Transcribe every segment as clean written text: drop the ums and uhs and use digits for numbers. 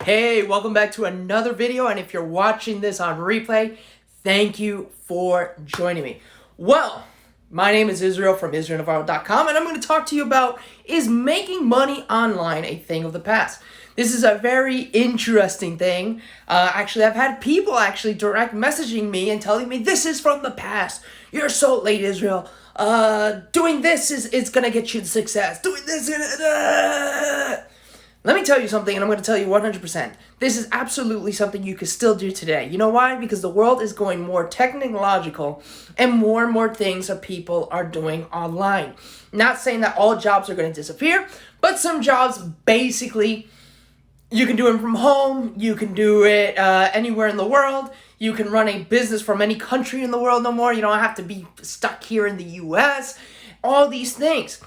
Hey, welcome back to another video, and if you're watching this on replay, thank you for joining me. Well, my name is Israel from IsraelNavarro.com, and I'm going to talk to you about, is making money online a thing of the past? This is a very interesting thing. Actually, I've had people direct messaging me and telling me, this is from the past. You're so late, Israel. Doing this is going to get you success. Doing this Let me tell you something, and I'm going to tell you 100%. This is absolutely something you can still do today. You know why? Because the world is going more technological, and more things that people are doing online. Not saying that all jobs are going to disappear, but some jobs, basically, you can do it from home. You can do it anywhere in the world. You can run a business from any country in the world no more. You don't have to be stuck here in the U.S. All these things.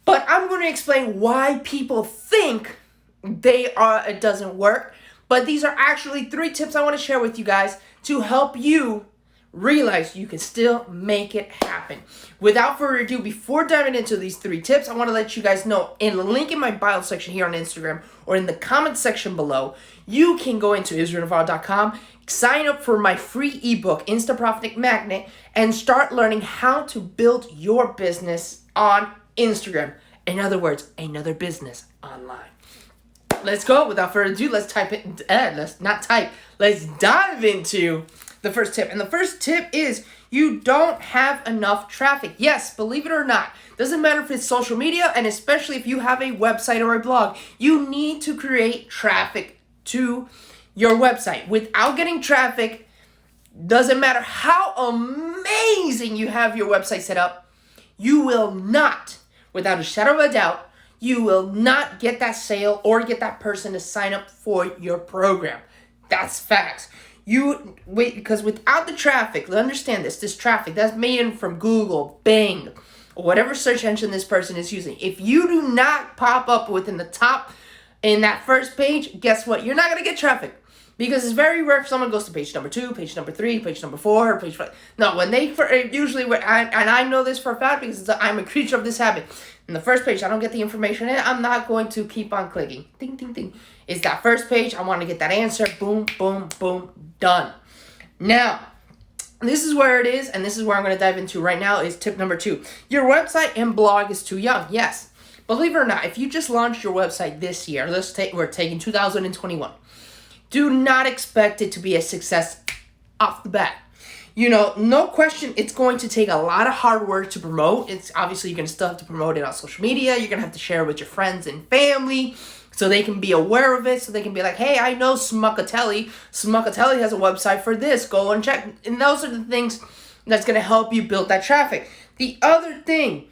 But I'm going to explain why people think it doesn't work. But these are actually 3 tips I want to share with you guys to help you realize you can still make it happen. Without further ado, before diving into these 3 tips, I want to let you guys know in the link in my bio section here on Instagram or in the comment section below, you can go into IsraelNavarro.com, sign up for my free ebook, Insta Profit Magnet, and start learning how to build your business on Instagram. In other words, another business online. Let's go. Without further ado, let's dive into the first tip. And the first tip is you don't have enough traffic. Yes, believe it or not, doesn't matter if it's social media, and especially if you have a website or a blog, you need to create traffic to your website. Without getting traffic, doesn't matter how amazing you have your website set up, you will not, without a shadow of a doubt, you will not get that sale or get that person to sign up for your program. That's facts. Because without the traffic, understand this traffic, that's made in from Google, Bing, or whatever search engine this person is using. If you do not pop up within the top in that first page, guess what? You're not going to get traffic. Because it's very rare if someone goes to page number 2, page number 3, page number 4, page 5. No, when they usually, and I know this for a fact because I'm a creature of this habit. In the first page, I don't get the information in. I'm not going to keep on clicking. Ding, ding, ding. It's that first page. I want to get that answer. Boom, boom, boom. Done. Now, this is where it is, and this is where I'm going to dive into right now is tip number 2. Your website and blog is too young. Yes. Believe it or not, if you just launched your website this year, we're taking 2021. Do not expect it to be a success off the bat. You know, no question, it's going to take a lot of hard work to promote. It's obviously you're going to still have to promote it on social media. You're going to have to share it with your friends and family so they can be aware of it, so they can be like, hey, I know Smuckatelli. Smuckatelli has a website for this. Go and check. And those are the things that's going to help you build that traffic. The other thing,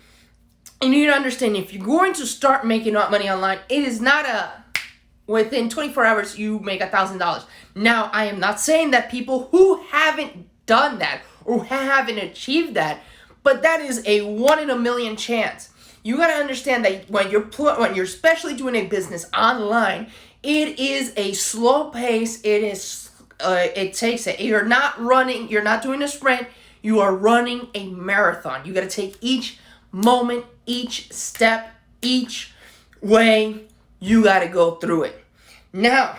you need to understand, if you're going to start making money online, it is not within 24 hours, you make $1,000. Now, I am not saying that people who haven't done that or haven't achieved that, but that is a 1 in a million chance. You got to understand that when you're especially doing a business online, it is a slow pace. It takes it. You're not doing a sprint. You are running a marathon. You got to take each moment, each step, each way. You got to go through it. Now,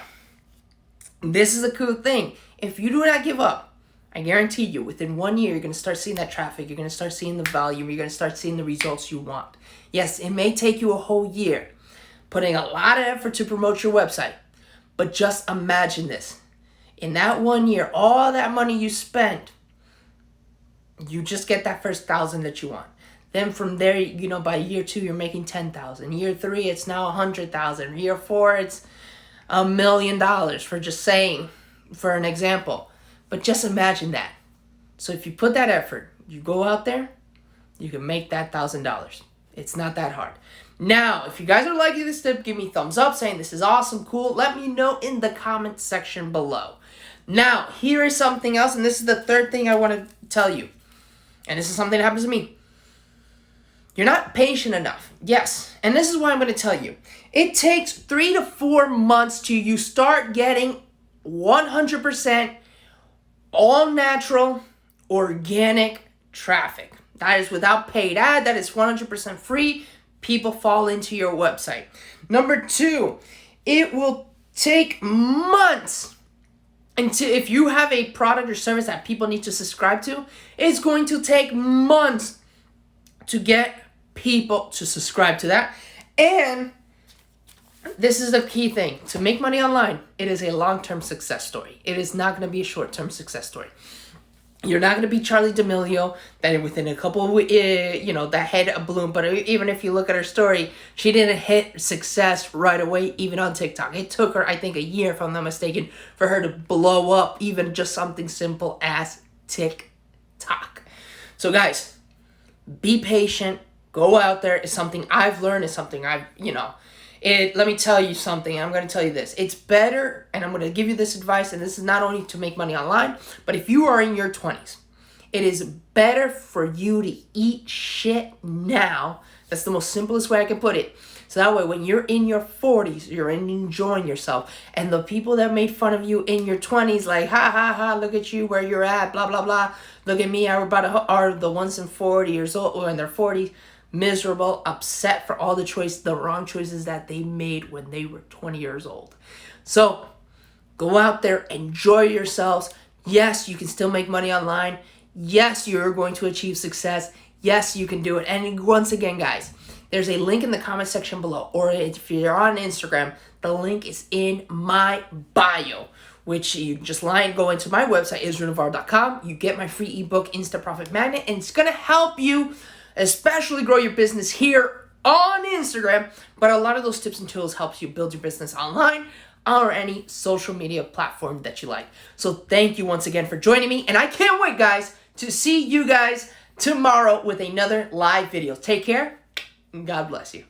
this is a cool thing. If you do not give up, I guarantee you, within 1 year, you're going to start seeing that traffic. You're going to start seeing the volume. You're going to start seeing the results you want. Yes, it may take you a whole year, putting a lot of effort to promote your website. But just imagine this. In that 1 year, all that money you spent, you just get that first 1,000 that you want. Then from there, by year 2, you're making 10,000. Year 3, it's now 100,000. Year 4, it's $1 million for an example. But just imagine that. So if you put that effort, you go out there, you can make that $1,000. It's not that hard. Now, if you guys are liking this tip, give me a thumbs up saying this is awesome, cool. Let me know in the comment section below. Now, here is something else, and this is the third thing I want to tell you. And this is something that happens to me. You're not patient enough. Yes. And this is why I'm going to tell you. It takes 3 to 4 months till you start getting 100% all natural, organic traffic. That is without paid ad. That is 100% free. People fall into your website. Number 2, it will take months. And if you have a product or service that people need to subscribe to, it's going to take months to get people to subscribe to that. And this is the key thing. To make money online, it is a long-term success story. It is not going to be a short-term success story. You're not going to be Charlie D'Amelio that within a couple of, that had a balloon. But even if you look at her story, she didn't hit success right away, even on TikTok. It took her, I think, a year, if I'm not mistaken, for her to blow up even just something simple as TikTok. So guys, be patient. Go out there. It's something I've learned. It's something let me tell you something. I'm going to tell you this. It's better, and I'm going to give you this advice, and this is not only to make money online, but if you are in your 20s, it is better for you to eat shit now. That's the most simplest way I can put it. So that way, when you're in your 40s, you're enjoying yourself. And the people that made fun of you in your 20s, like, ha, ha, ha, look at you, where you're at, blah, blah, blah. Look at me, are the ones in 40 years old, or in their 40s. Miserable, upset for all the wrong choices that they made when they were 20 years old. So go out there, enjoy yourselves. Yes, you can still make money online. Yes, you're going to achieve success. Yes, you can do it. And once again, guys, there's a link in the comment section below, or if you're on Instagram, the link is in my bio, which you just go into my website, israelnavarro.com. You get my free ebook, Insta Profit Magnet, and it's going to help you especially grow your business here on Instagram. But a lot of those tips and tools helps you build your business online or any social media platform that you like. So thank you once again for joining me. And I can't wait, guys, to see you guys tomorrow with another live video. Take care and God bless you.